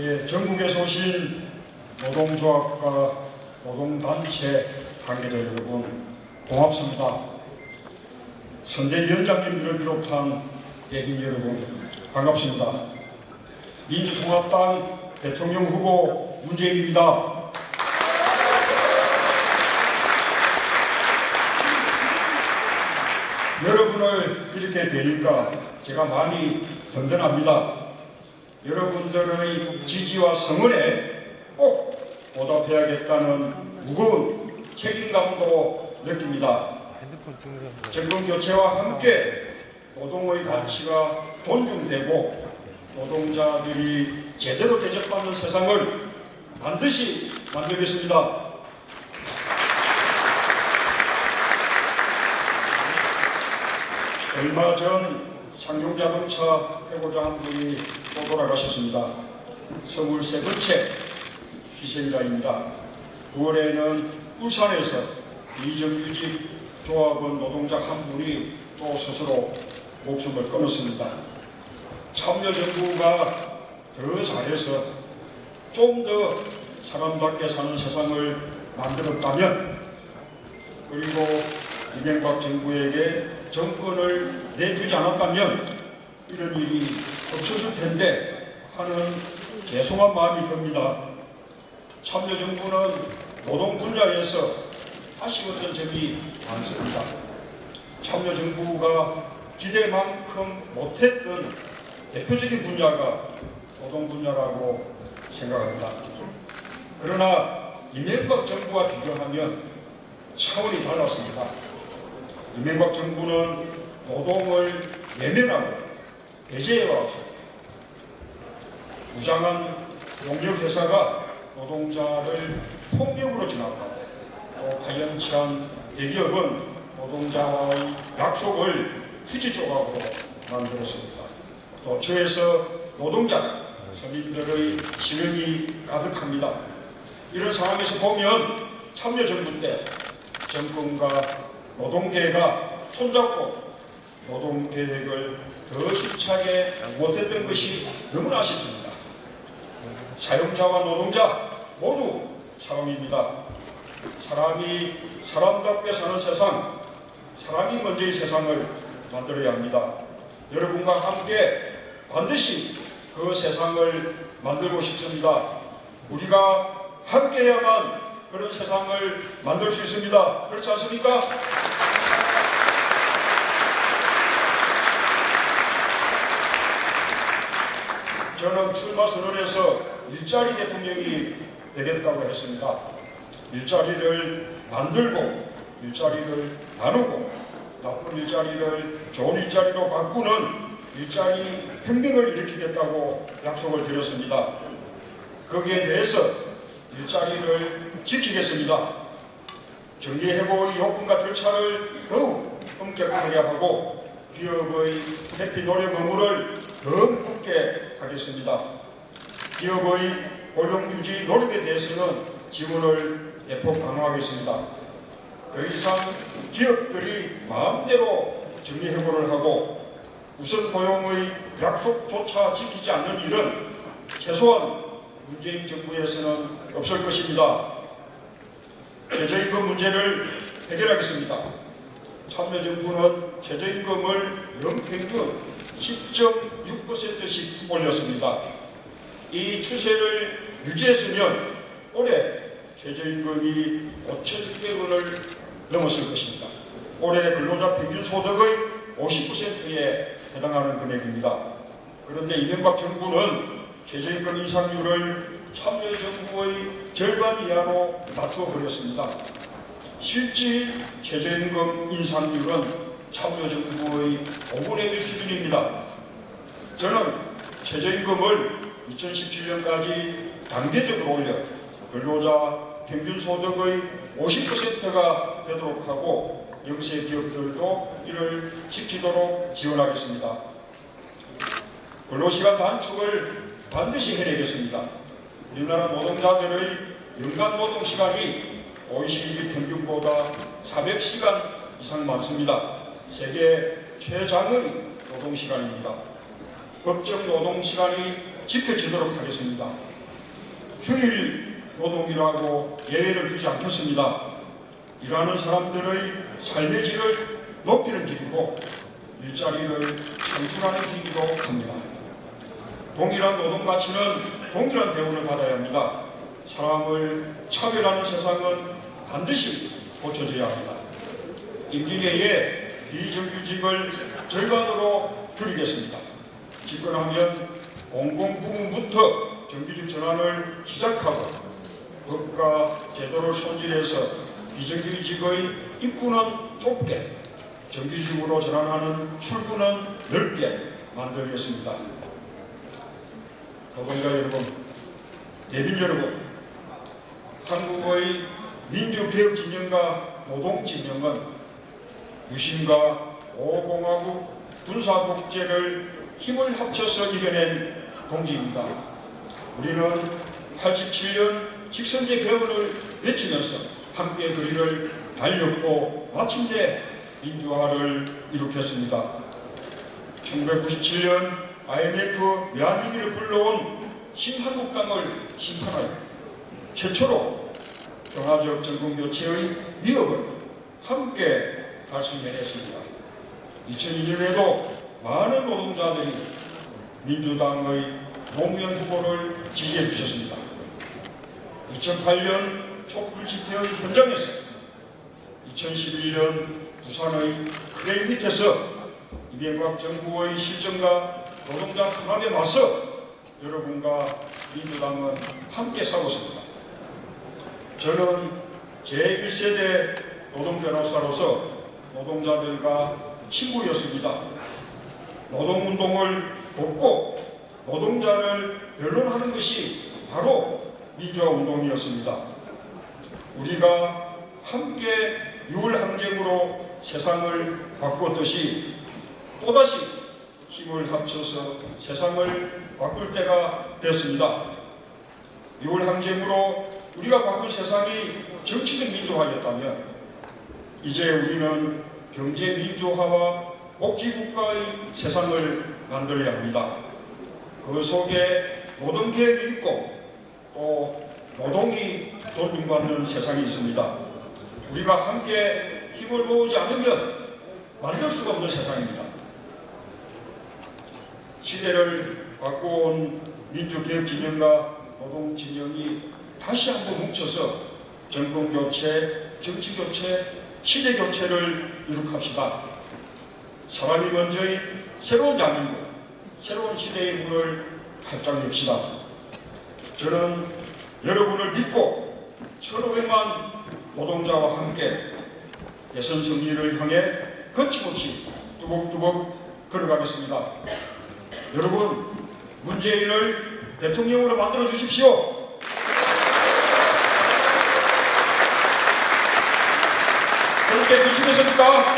예, 전국에서 오신 노동조합과 노동단체 관계자 여러분 고맙습니다. 선대위원장님들을 비롯한 대변인 여러분 반갑습니다. 민주통합당 대통령 후보 문재인입니다. 여러분을 이렇게 뵈니까 제가 많이 든든합니다. 여러분들의 지지와 성원에 꼭 보답해야겠다는 무거운 책임감도 느낍니다. 정권 교체와 함께 노동의 가치가 존중되고 노동자들이 제대로 대접받는 세상을 반드시 만들겠습니다. 얼마 전 상용자동차 해고자 한 분이 또 돌아가셨습니다. 23번째 희생자입니다. 9월에는 울산에서 이정규직 조합원 노동자 한 분이 또 스스로 목숨을 끊었습니다. 참여정부가 더 잘해서 좀 더 사람답게 사는 세상을 만들었다면, 그리고 이명박 정부에게 정권을 내주지 않았다면 이런 일이 없었을 텐데 하는 죄송한 마음이 듭니다. 참여정부는 노동 분야에서 아쉬웠던 점이 많습니다. 참여정부가 기대만큼 못했던 대표적인 분야가 노동 분야라고 생각합니다. 그러나 이명박 정부와 비교하면 차원이 달랐습니다. 이명박 정부는 노동을 외면하고 배제해와서 무장한 용역회사가 노동자를 폭력으로 진압하고 또 파렴치한 대기업은 노동자와의 약속을 휴지 조각으로 만들었습니다. 또 저에서 노동자, 서민들의 지능이 가득합니다. 이런 상황에서 보면 참여정부 때 정권과 노동계가 손잡고 노동계획을 더 힘차게 못했던 것이 너무나 아쉽습니다. 사용자와 노동자 모두 사람입니다. 사람이 사람답게 사는 세상, 사람이 먼저의 세상을 만들어야 합니다. 여러분과 함께 반드시 그 세상을 만들고 싶습니다. 우리가 함께해야만 그런 세상을 만들 수 있습니다. 그렇지 않습니까? 저는 출마 선언에서 일자리 대통령이 되겠다고 했습니다. 일자리를 만들고 일자리를 나누고 나쁜 일자리를 좋은 일자리로 바꾸는 일자리 혁명을 일으키겠다고 약속을 드렸습니다. 거기에 대해서 일자리를 지키겠습니다. 정리해고의 요건과 절차를 더욱 엄격하게 하고 기업의 회피 노력 의무를 더 무겁게 하겠습니다. 기업의 고용유지 노력에 대해서는 지원을 대폭 강화하겠습니다. 더 이상 기업들이 마음대로 정리해고를 하고 우선 고용의 약속조차 지키지 않는 일은 최소한 문재인 정부에서는 없을 것입니다. 최저임금 문제를 해결하겠습니다. 참여정부는 최저임금을 연평균 10.6%씩 올렸습니다. 이 추세를 유지했으면 올해 최저임금이 5,600원을 넘었을 것입니다. 올해 근로자 평균 소득의 50%에 해당하는 금액입니다. 그런데 이명박 정부는 최저임금 인상률을 참여정부의 절반 이하로 낮추어 버렸습니다. 실질 최저임금 인상률은 참여정부의 5분의 1 수준입니다. 저는 최저임금을 2017년까지 단계적으로 올려 근로자 평균 소득의 50%가 되도록 하고 영세 기업들도 이를 지키도록 지원하겠습니다. 근로시간 단축을 반드시 해내겠습니다. 우리나라 노동자들의 연간 노동시간이 OECD 평균보다 400시간 이상 많습니다. 세계 최장의 노동시간입니다. 법정 노동시간이 지켜지도록 하겠습니다. 휴일 노동이라고 예외를 두지 않겠습니다. 일하는 사람들의 삶의 질을 높이는 길이고 일자리를 창출하는 길이기도 합니다. 동일한 노동 가치는 동일한 대우를 받아야 합니다. 사람을 차별하는 세상은 반드시 고쳐져야 합니다. 임기 내에 비정규직을 절반으로 줄이겠습니다. 집권하면 공공부문부터 정규직 전환을 시작하고 법과 제도를 손질해서 비정규직의 입구는 좁게 정규직으로 전환하는 출구는 넓게 만들겠습니다. 노동자 여러분, 대빈 여러분, 한국의 민주개혁 진영과 노동 진영은 유신과 5공화국 군사 독재를 힘을 합쳐서 이겨낸 동지입니다. 우리는 87년 직선제 개헌을 외치면서 함께 그 일을 달렸고 마침내 민주화를 이룩했습니다. 1997년 IMF 외환위기를 불러온 신한국당을 심판하여 최초로 평화적 정권교체의 위협을 함께 달성해냈습니다. 2002년에도 많은 노동자들이 민주당의 노무현 후보를 지지해 주셨습니다. 2008년 촛불 집회의 현장에서 2011년 부산의 크레인 밑에서 이명박 정부의 실정과 노동자 탄압에 맞서 여러분과 민주당은 함께 싸웠습니다. 저는 제1세대 노동변호사로서 노동자들과 친구였습니다. 노동운동을 돕고 노동자를 변론하는 것이 바로 민주화운동이었습니다. 우리가 함께 6월 항쟁으로 세상을 바꿨듯이 또다시 힘을 합쳐서 세상을 바꿀 때가 됐습니다. 6월 항쟁으로 우리가 바꾼 세상이 정치적 민주화였다면 이제 우리는 경제 민주화와 복지국가의 세상을 만들어야 합니다. 그 속에 노동계획이 있고 또 노동이 존중받는 세상이 있습니다. 우리가 함께 힘을 모으지 않으면 만들 수가 없는 세상입니다. 시대를 바꿔온 민주개혁 진영과 노동 진영이 다시 한번 뭉쳐서 정권교체, 정치교체, 시대교체를 이룩합시다. 사람이 먼저인 새로운 대한민국, 새로운 시대의 문을 활짝 엽시다. 저는 여러분을 믿고 1,500만 노동자와 함께 대선 승리를 향해 거침없이 뚜벅뚜벅 걸어가겠습니다. 여러분, 문재인을 대통령으로 만들어 주십시오. 그렇게 주시겠습니까?